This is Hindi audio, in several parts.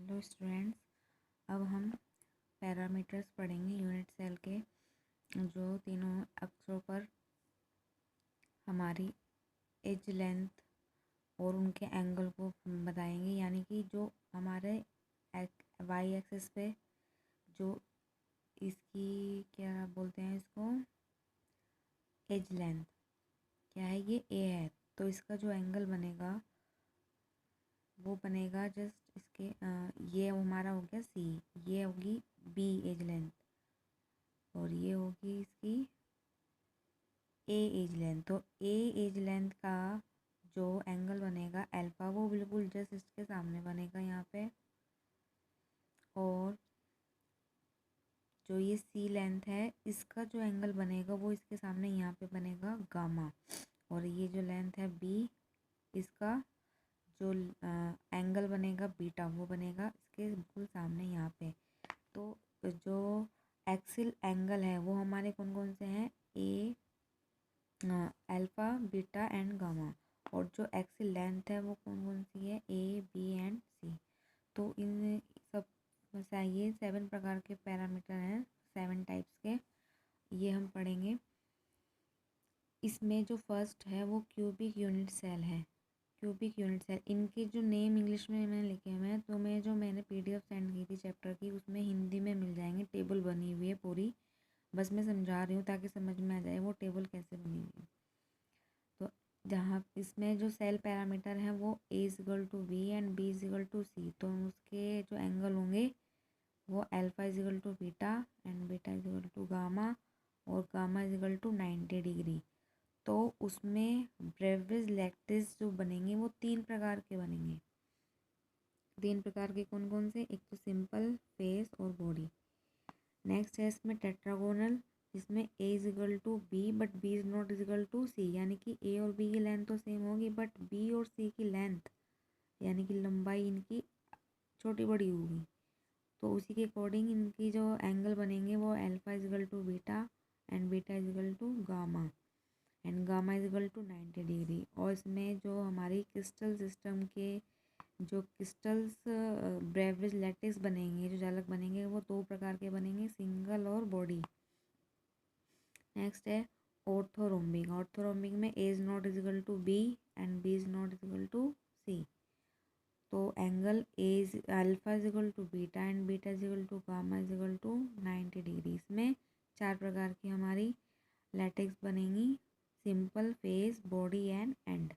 हेलो स्टूडेंट्स, अब हम पैरामीटर्स पढ़ेंगे यूनिट सेल के, जो तीनों अक्षरों पर हमारी एज लेंथ और उनके एंगल को बताएंगे। यानी कि जो हमारे वाई एक्सिस पे जो इसकी क्या बोलते हैं, इसको एज लेंथ क्या है, ये ए है, तो इसका जो एंगल बनेगा वो बनेगा जस्ट इसके ये हमारा हो गया सी, ये होगी बी एज लेंथ और ये होगी इसकी ए एज लेंथ। तो ए एज लेंथ का जो एंगल बनेगा अल्फ़ा, वो बिल्कुल जस्ट इसके सामने बनेगा यहाँ पे। और जो ये सी लेंथ है, इसका जो एंगल बनेगा वो इसके सामने यहाँ पे बनेगा गामा। और ये जो लेंथ है बी, इसका जो एंगल बनेगा बीटा, वो बनेगा इसके बिल्कुल सामने यहाँ पे। तो जो एक्सिल एंगल है वो हमारे कौन कौन से हैं, ए अल्फ़ा बीटा एंड गामा। और जो एक्सिल लेंथ है वो कौन कौन सी है, ए बी एंड सी। तो इन सब ये 7 प्रकार के पैरामीटर हैं, 7 टाइप्स के, ये हम पढ़ेंगे। इसमें जो फर्स्ट है वो क्यूबिक यूनिट सेल है। क्यूबिक यूनिट सेल, इनके जो नेम इंग्लिश में मैंने लिखे हुए हैं, तो मैंने पीडीएफ सेंड की थी चैप्टर की, उसमें हिंदी में मिल जाएंगे, टेबल बनी हुई है पूरी। बस मैं समझा रही हूँ ताकि समझ में आ जाए वो टेबल कैसे बनी हुई है। तो जहाँ इसमें जो सेल पैरामीटर है वो A is equal to B and B is equal to C, तो उसके जो एंगल होंगे वो alpha is equal to beta and beta is equal to gamma और gamma is equal to 90 degree. तो उसमें ब्रेविस लैक्टिस जो बनेंगे वो 3 प्रकार के बनेंगे। 3 प्रकार के कौन कौन से, एक तो सिंपल, फेस और बॉडी। नेक्स्ट है इसमें टेट्रागोनल, जिसमें A is equal to B but B is not is equal to C. यानी कि ए और बी की लेंथ तो सेम होगी बट बी और सी की लेंथ यानी कि लंबाई इनकी छोटी बड़ी होगी। तो उसी के अकॉर्डिंग इनकी जो एंगल बनेंगे वो alpha is equal to beta and beta is equal to gamma and gamma is equal to 90 degree. और इसमें जो हमारी क्रिस्टल सिस्टम के जो क्रिस्टल्स ब्रेविस लैटिस बनेंगे, जो जालक बनेंगे, वो 2 प्रकार के बनेंगे, सिंगल और बॉडी। नेक्स्ट है ऑर्थोरोम्बिक। ऑर्थोरोम्बिक में A is not equal to B and B is not equal to C. तो angle A is alpha is equal to beta and beta is equal to gamma is equal to 90 degree. इसमें 4 प्रकार की हमारी लैटिक्स बनेंगी, simple, face, body and and.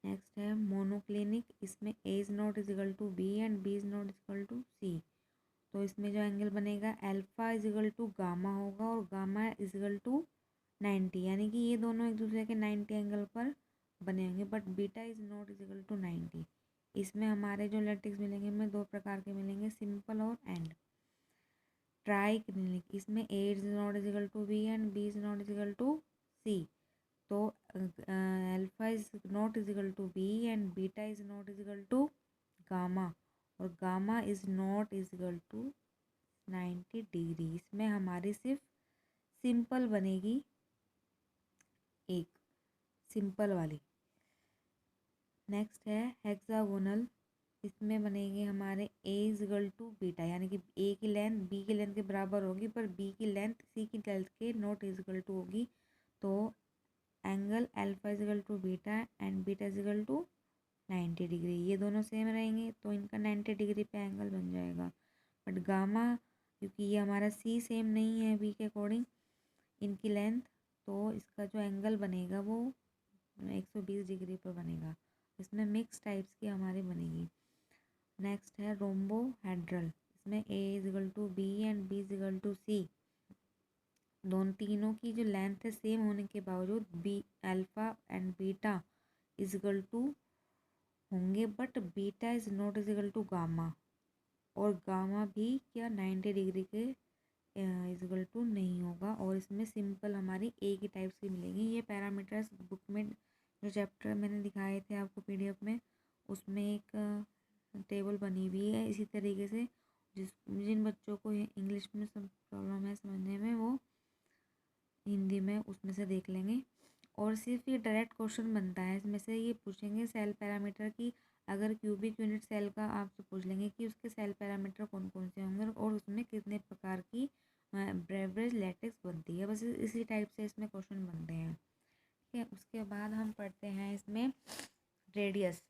Next है मोनोक्लिनिक, इसमें A is not is equal to B and B is not equal to C. तो इसमें जो एंगल बनेगा alpha is equal to gamma होगा और गामा इज इक्वल टू 90, यानी कि ये दोनों एक दूसरे के 90 एंगल पर बने होंगे but beta is not is equal to 90। इसमें हमारे जो लैटिक्स मिलेंगे हमें 2 प्रकार के मिलेंगे, सिंपल और एंड। ट्राइक्लिनिक, इसमें A is not is equal to B and B is not is equal to C. तो alpha is not is equal to B and beta is not is equal to gamma और gamma is not is equal to 90 degree. इसमें हमारी सिर्फ सिंपल बनेगी, एक सिंपल वाली। नेक्स्ट है हेक्सागोनल, इसमें बनेंगे हमारे ए इज इक्वल टू बीटा, यानी कि ए की लेंथ बी की लेंथ के बराबर होगी पर बी की लेंथ सी की लेंथ के नॉट इज इक्वल टू होगी। तो angle alpha is equal to beta and beta is equal to 90 degree, ये दोनों सेम रहेंगे तो इनका 90 डिग्री पे एंगल बन जाएगा। बट गामा, क्योंकि ये हमारा सी सेम नहीं है बी के अकॉर्डिंग इनकी लेंथ, तो इसका जो एंगल बनेगा वो 120 डिग्री पर बनेगा। इसमें मिक्स टाइप्स की हमारी बनेगी। नेक्स्ट है रोम्बोहेड्रल, इसमें A is equal to B and B is equal to C. दोनों तीनों की जो लेंथ है सेम होने के बावजूद B alpha and beta is equal to होंगे but beta is not is equal to gamma और गामा भी क्या 90 डिग्री के इज इक्वल टू नहीं होगा। और इसमें सिंपल हमारी ए की टाइप्स की मिलेगी। ये पैरामीटर्स बुक में जो चैप्टर मैंने दिखाए थे आपको पीडीएफ में, उसमें एक टेबल बनी हुई है इसी तरीके से। जिन बच्चों को इंग्लिश में सब प्रॉब्लम है समझने में, वो हिंदी में उसमें से देख लेंगे। और सिर्फ ये डायरेक्ट क्वेश्चन बनता है, इसमें से ये पूछेंगे सेल पैरामीटर की अगर क्यूबिक यूनिट सेल का आपसे पूछ लेंगे कि उसके सेल पैरामीटर कौन कौन से होंगे और उसमें कितने प्रकार की ब्रेवरेज लैटेक्स बनती है, बस इसी टाइप से इसमें क्वेश्चन बनते हैं। ठीक है, उसके बाद हम पढ़ते हैं इसमें रेडियस।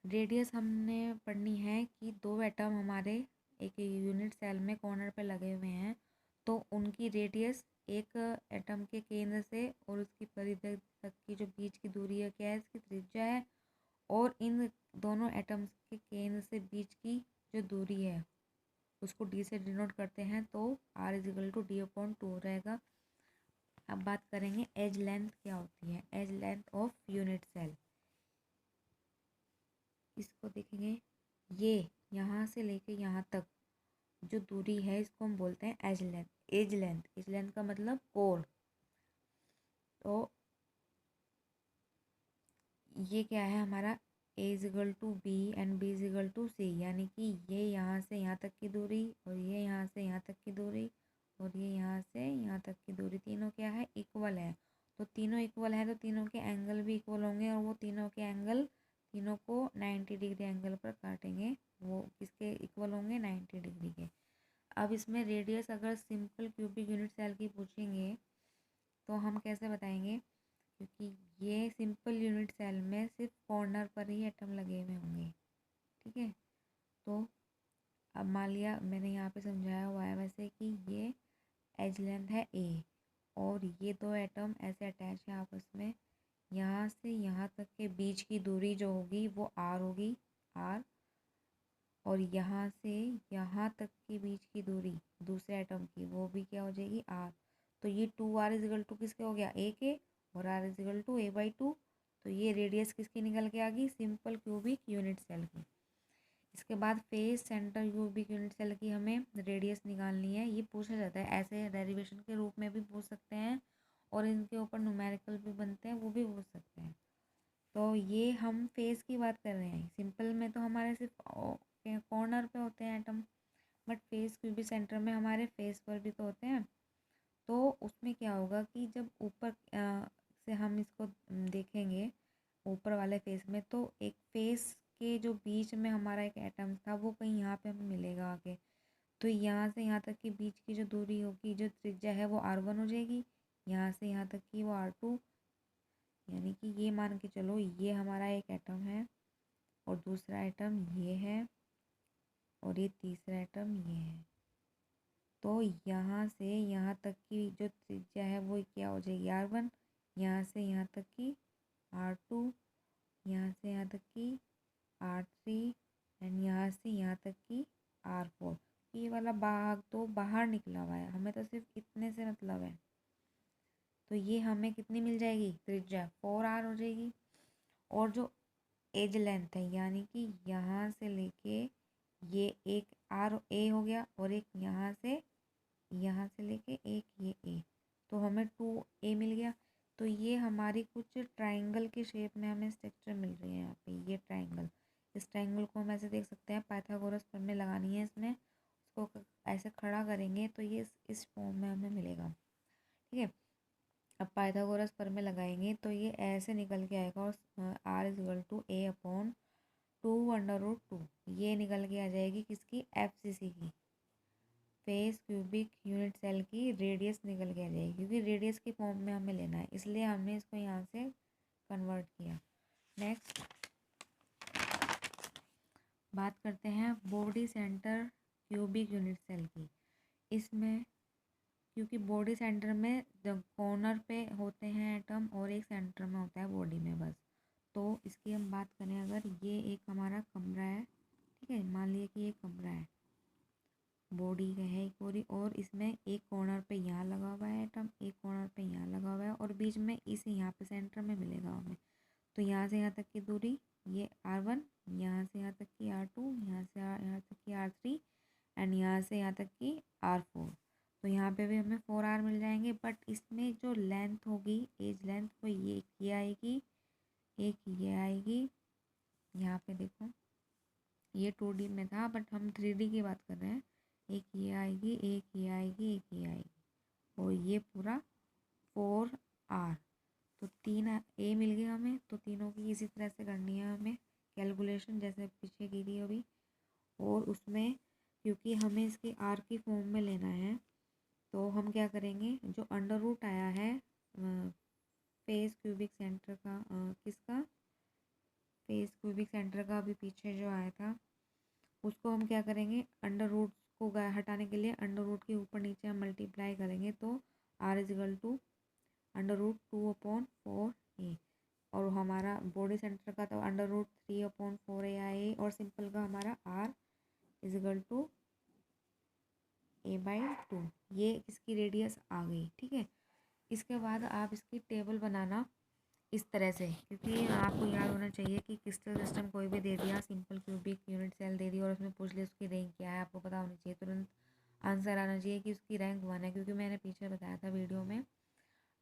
रेडियस हमने पढ़नी है कि दो एटम हमारे एक यूनिट सेल में कॉर्नर पे लगे हुए हैं, तो उनकी रेडियस एक एटम के केंद्र से और उसकी परिधि तक की जो बीच की दूरी है क्या है, इसकी त्रिज्या है, और इन दोनों एटम्स के केंद्र से बीच की जो दूरी है उसको डी से डिनोट करते हैं, तो R is equal to D upon 2 रहेगा। अब बात करेंगे एज लेंथ क्या होती है, edge length of unit cell. इसको देखेंगे, ये यहाँ से लेके यहाँ तक जो दूरी है इसको हम बोलते हैं edge length. Edge length, edge length का मतलब कोण। तो ये क्या है हमारा, A is equal to B and B is equal to C, यानी कि ये यहाँ से यहाँ तक की दूरी और ये यहाँ से यहाँ तक की दूरी और ये यहाँ से यहाँ तक की दूरी, तीनों क्या है, इक्वल है। तो तीनों इक्वल है तो तीनों के एंगल भी इक्वल होंगे, और वो तीनों के एंगल तीनों को 90 डिग्री एंगल पर काटेंगे। वो किसके इक्वल होंगे, 90 डिग्री के। अब इसमें रेडियस अगर सिंपल क्यूबिक यूनिट सेल की पूछेंगे तो हम कैसे बताएंगे, क्योंकि ये सिंपल यूनिट सेल में सिर्फ कॉर्नर पर ही एटम लगे हुए होंगे। ठीक है, तो अब मान लिया मैंने यहाँ पे समझाया हुआ है वैसे कि ये एज लेंथ है ए, और ये दो एटम ऐसे अटैच है आपस में, यहाँ से यहाँ तक के बीच की दूरी जो होगी वो आर होगी, आर, और यहाँ से यहाँ तक के बीच की दूरी दूसरे एटम की वो भी क्या हो जाएगी, आर। तो ये 2r इज इक्वल टू किसके हो गया, ए के, और r is equal to a/2। तो ये रेडियस किसकी निकल के आ गई, सिंपल क्यूबिक यूनिट सेल की। इसके बाद face centre cubic unit cell की हमें रेडियस निकालनी है। ये पूछा जाता है, ऐसे डेरिवेशन के रूप में भी पूछ सकते हैं और इनके ऊपर न्यूमेरिकल भी बनते हैं, वो भी पूछ सकते हैं। तो ये हम फेस की बात कर रहे हैं, सिंपल में तो हमारे सिर्फ कॉर्नर पे होते हैं atom, but face cubic centre में हमारे फेस पर भी तो होते हैं। तो उसमें क्या होगा कि जब ऊपर से हम इसको देखेंगे ऊपर वाले फेस में, तो एक फेस के जो बीच में हमारा एक एटम था वो कहीं यहाँ पे हमें मिलेगा आगे। तो यहाँ से यहाँ तक की बीच की जो दूरी होगी, जो त्रिज्या है वो r1 हो जाएगी, यहाँ से यहाँ तक की वो r2, यानी कि ये मान के चलो ये हमारा एक एटम है और दूसरा एटम ये है और ये तीसरा एटम ये है। तो यहाँ से यहाँ तक की जो त्रिज्या है वो क्या हो जाएगी, r1, यहाँ से यहाँ तक की r2, यहाँ से यहाँ तक की r3 एंड यहाँ से यहाँ तक की r4। ये वाला भाग तो बाहर निकला हुआ है, हमें तो सिर्फ इतने से मतलब है। तो ये हमें कितनी मिल जाएगी, त्रिज्या 4r हो जाएगी। और जो एज लेंथ है, यानी कि यहाँ से लेके ये एक आर ए हो गया और एक यहाँ से लेके एक ये ए, तो हमें 2a मिल गया। तो ये हमारी कुछ ट्राइंगल के शेप में हमें स्ट्रक्चर मिल रही है यहाँ पे, ये ट्राइंगल। इस ट्राइंगल को हम ऐसे देख सकते हैं, पाइथागोरस प्रमेय लगानी है इसमें, उसको ऐसे खड़ा करेंगे तो ये इस फॉर्म में हमें मिलेगा। ठीक है, अब पाइथागोरस प्रमेय लगाएंगे तो ये ऐसे निकल के आएगा, और r is equal to a upon 2√2, ये निकल के आ जाएगी किसकी, FCC की, फेस क्यूबिक यूनिट सेल की रेडियस निकल के आ जाएगी, क्योंकि रेडियस के फॉर्म में हमें लेना है इसलिए हमने इसको यहाँ से कन्वर्ट किया। नेक्स्ट बात करते हैं body centre cubic unit cell की। इसमें क्योंकि बॉडी सेंटर में जब कॉर्नर पे होते हैं एटम और एक सेंटर में होता है बॉडी में बस, तो इसकी हम बात करें, अगर ये एक हमारा कमरा है, ठीक है, मान लिया कि ये कमरा है, बॉडी का है एक पूरी, और इसमें एक कॉर्नर पे यहाँ लगा हुआ है एटम, एक कॉर्नर पे यहाँ लगा हुआ है, और बीच में इसे यहाँ पे सेंटर में मिलेगा हमें। तो यहाँ से यहाँ तक की दूरी ये r1, यहाँ से यहाँ तक की r2, यहाँ से यहाँ तक की r3 एंड यहाँ से यहाँ तक की r4। तो यहाँ पे भी हमें 4r मिल जाएंगे, बट इसमें जो लेंथ होगी, एज लेंथ, वो ये आएगी, एक ये आएगी। यहाँ पे देखो ये 2D में था बट हम 3D की बात कर रहे हैं। एक ये आएगी, एक ये आएगी, एक ये आएगी, और ये पूरा 4r। तो 3 ए मिल गया हमें। तो तीनों की इसी तरह से करनी है हमें कैलकुलेशन, जैसे पीछे की थी अभी। और उसमें क्योंकि हमें इसके आर की फॉर्म में लेना है, तो हम क्या करेंगे, जो अंडर रूट आया है फेस क्यूबिक सेंटर का, किसका, फेस क्यूबिक सेंटर का अभी पीछे जो आया था, उसको हम क्या करेंगे, अंडर रूट को हटाने के लिए अंडर रूट के ऊपर नीचे हम मल्टीप्लाई करेंगे। तो R is equal to under root 2/4a। और हमारा बॉडी सेंटर का तो अंडर रूट 3/4a और सिंपल का हमारा are is equal to a/2। ये इसकी रेडियस आ गई, ठीक है। इसके बाद आप इसकी टेबल बनाना इस तरह से, क्योंकि आपको याद होना चाहिए कि क्रिस्टल सिस्टम कोई भी दे दिया, सिंपल क्यूबिक यूनिट सेल दे दी और उसमें पूछ लिया उसकी रैंक क्या है, आपको पता होनी चाहिए, तुरंत आंसर आना चाहिए कि उसकी रैंक 1 है, क्योंकि मैंने पीछे बताया था वीडियो में,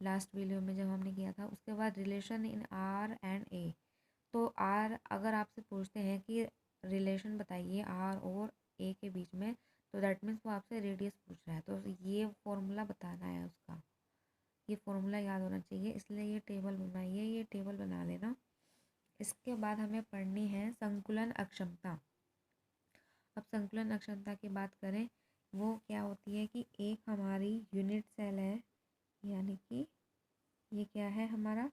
लास्ट वीडियो में जब हमने किया था। उसके बाद रिलेशन इन आर एंड ए। तो आर अगर आपसे पूछते हैं कि रिलेशन बताइए आर और ए के बीच में, तो दैट मीन्स वो आपसे रेडियस पूछ रहा है, तो ये फॉर्मूला बताना है उसका, ये फॉर्मूला याद होना चाहिए, इसलिए ये टेबल बनाइए, ये टेबल बना लेना। इसके बाद हमें पढ़नी है संकुलन अक्षमता। अब संकुलन अक्षमता की बात करें, वो क्या होती है कि एक हमारी यूनिट सेल है, यानी कि ये क्या है हमारा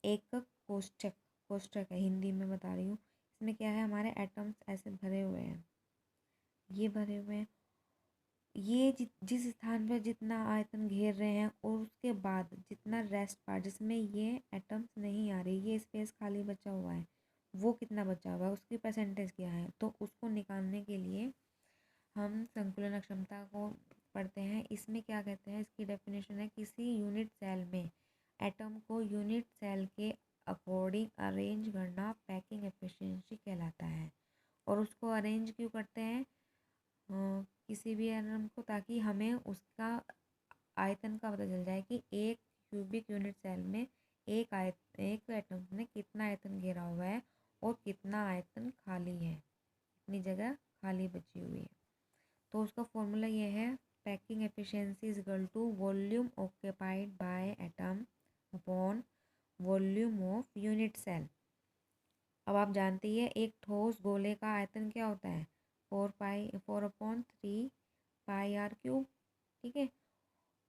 एकक कोष्ठक, कोष्ठक है, हिंदी में बता रही हूँ। इसमें क्या है, हमारे एटम्स ऐसे भरे हुए हैं, ये भरे हुए हैं, ये जिस स्थान पर जितना आयतन घेर रहे हैं और उसके बाद जितना रेस्ट पार्ट जिसमें ये एटम्स नहीं आ रही, ये स्पेस खाली बचा हुआ है, वो कितना बचा हुआ है, उसकी परसेंटेज क्या है, तो उसको निकालने के लिए हम संकुलन अक्षमता को पढ़ते हैं। इसमें क्या कहते हैं, इसकी डेफिनेशन है, किसी यूनिट सेल में एटम को यूनिट सेल के अकॉर्डिंग अरेंज करना पैकिंग एफिशिएंसी कहलाता है। और उसको अरेंज क्यों करते हैं किसी भी एटम को, ताकि हमें उसका आयतन का पता चल जाए कि एक क्यूबिक यूनिट सेल में एक एटम ने कितना आयतन घेरा हुआ है और कितना आयतन खाली है, कितनी जगह खाली बची हुई है। तो उसका फॉर्मूला ये है, packing efficiency is equal to volume occupied by atom upon volume of unit cell. अब आप जानते ही है एक ठोस गोले का आयतन क्या होता है, 4/3 पाई आर क्यूब, ठीक है।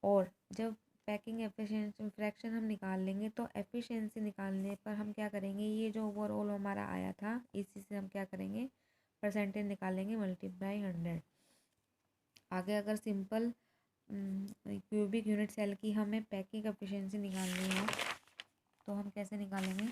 और जब पैकिंग एफिशिएंसी फ्रैक्शन हम निकाल लेंगे, तो एफिशिएंसी निकालने पर हम क्या करेंगे, ये जो ओवरऑल हमारा आया था इसी से हम क्या करेंगे, परसेंटेज निकालेंगे मल्टीप्लाई 100। आगे अगर सिंपल क्यूबिक यूनिट सेल की हमें पैकिंग एफिशिएंसी निकालनी है, तो हम कैसे निकालेंगे,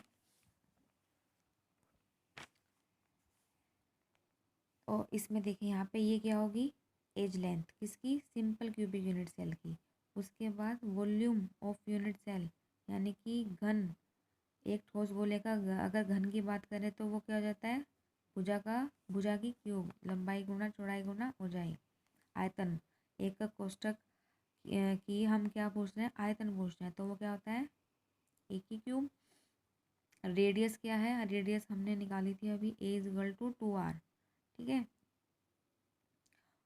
और इसमें देखिए यहाँ पे ये क्या होगी, एज लेंथ किसकी, सिंपल क्यूबिक यूनिट सेल की। उसके बाद वॉल्यूम ऑफ यूनिट सेल, यानी कि घन, एक ठोस गोले का अगर घन की बात करें तो वो क्या हो जाता है, भुजा की क्यूब, लंबाई गुना चौड़ाई गुना ऊंचाई। आयतन, एकक कोष्ठक की हम क्या पूछ रहे हैं, आयतन पूछ रहे हैं, तो वो क्या होता है, एक ही क्यूब। रेडियस क्या है, रेडियस हमने निकाली थी अभी, ए इज इक्वल टू 2r, ठीक है।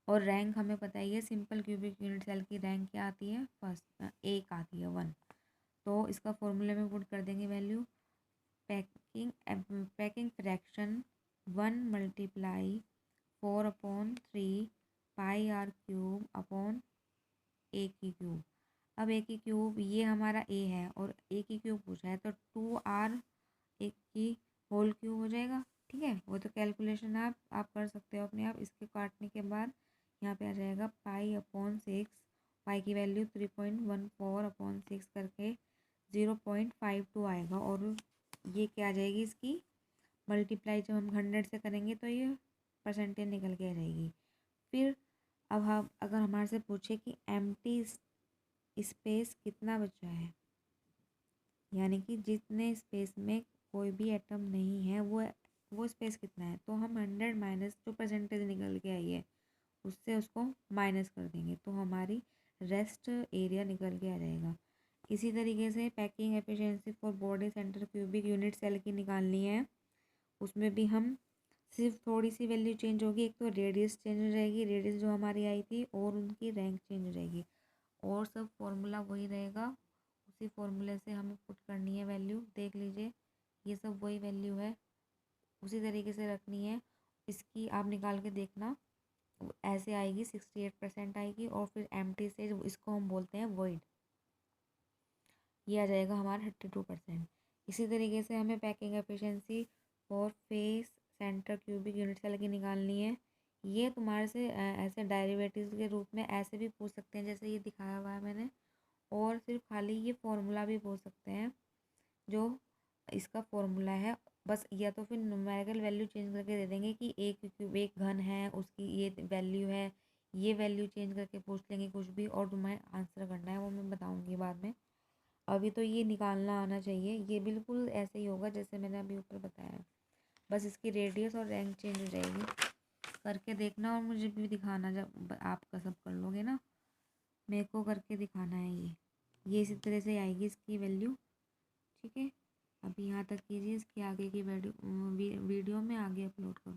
और रैंक हमें पता ही है, सिंपल क्यूबिक यूनिट सेल की रैंक क्या आती है, फर्स्ट, एक आती है 1। तो इसका फॉर्मूले में पुट कर देंगे value, packing fraction 1 multiply 4/3 pi R cube upon A की क्यूब। अब ए की क्यूब ये हमारा ए है और ए की क्यूब पूछा है, तो 2r एक की होल क्यूब हो जाएगा, ठीक है। वो तो कैलकुलेशन आप कर सकते हो अपने आप। इसके काटने के बाद यहाँ पे आ जाएगा पाई/6, पाई की वैल्यू 3.14/6 करके 0.52 आएगा, और ये क्या आ जाएगी, इसकी मल्टीप्लाई जब हम 100 से करेंगे तो ये परसेंटेज निकल के आ जाएगी। फिर अब हम अगर हमारे से पूछे कि एम्प्टी स्पेस कितना बचा है, यानी कि जितने स्पेस में कोई भी एटम नहीं है वो स्पेस कितना है, तो हम 100 माइनस जो परसेंटेज निकल के आई है उससे उसको माइनस कर देंगे, तो हमारी रेस्ट एरिया निकल के आ जाएगा। इसी तरीके से packing efficiency for body centre cubic unit cell की निकालनी है। उसमें भी हम सिर्फ थोड़ी सी वैल्यू चेंज होगी, एक तो रेडियस चेंज हो जाएगी, रेडियस जो हमारी आई थी, और उनकी रैंक चेंज हो जाएगी, और सब फॉर्मूला वही रहेगा। उसी फॉर्मूले से हमें पुट करनी है वैल्यू। देख लीजिए ये सब वही वैल्यू है, उसी तरीके से रखनी है। इसकी आप निकाल के देखना, ऐसे आएगी 68% आएगी। और फिर एम्प्टी से इसको हम बोलते हैं वॉइड, ये आ जाएगा हमारा 32%। इसी तरीके से हमें packing efficiency for face centre cubic unit cell की निकालनी है। ये तुम्हारे से ऐसे डेरिवेटिव्स के रूप में ऐसे भी पूछ सकते हैं जैसे ये दिखाया हुआ है मैंने, और सिर्फ खाली ये फॉर्मूला भी पूछ सकते हैं जो इसका फॉर्मूला है। बस या तो फिर न्यूमेरिकल वैल्यू चेंज करके दे देंगे कि एक घन है उसकी ये वैल्यू है, ये वैल्यू चेंज करके पूछ लेंगे कुछ भी, और तुम्हें आंसर करना है, वो मैं बताऊंगी बाद में। अभी तो ये निकालना आना चाहिए, ये बिल्कुल ऐसे ही होगा जैसे मैंने अभी ऊपर बताया। बस इसकी रेडियस और रैंक चेंज हो जाएगी। करके देखना और मुझे भी दिखाना, जब आपका सब कर लोगे ना मेरे को करके दिखाना है। ये इसी तरह से आएगी इसकी वैल्यू, ठीक है। अभी यहाँ तक कीजिए, इसके आगे की वीडियो मैं आगे अपलोड करूँगी।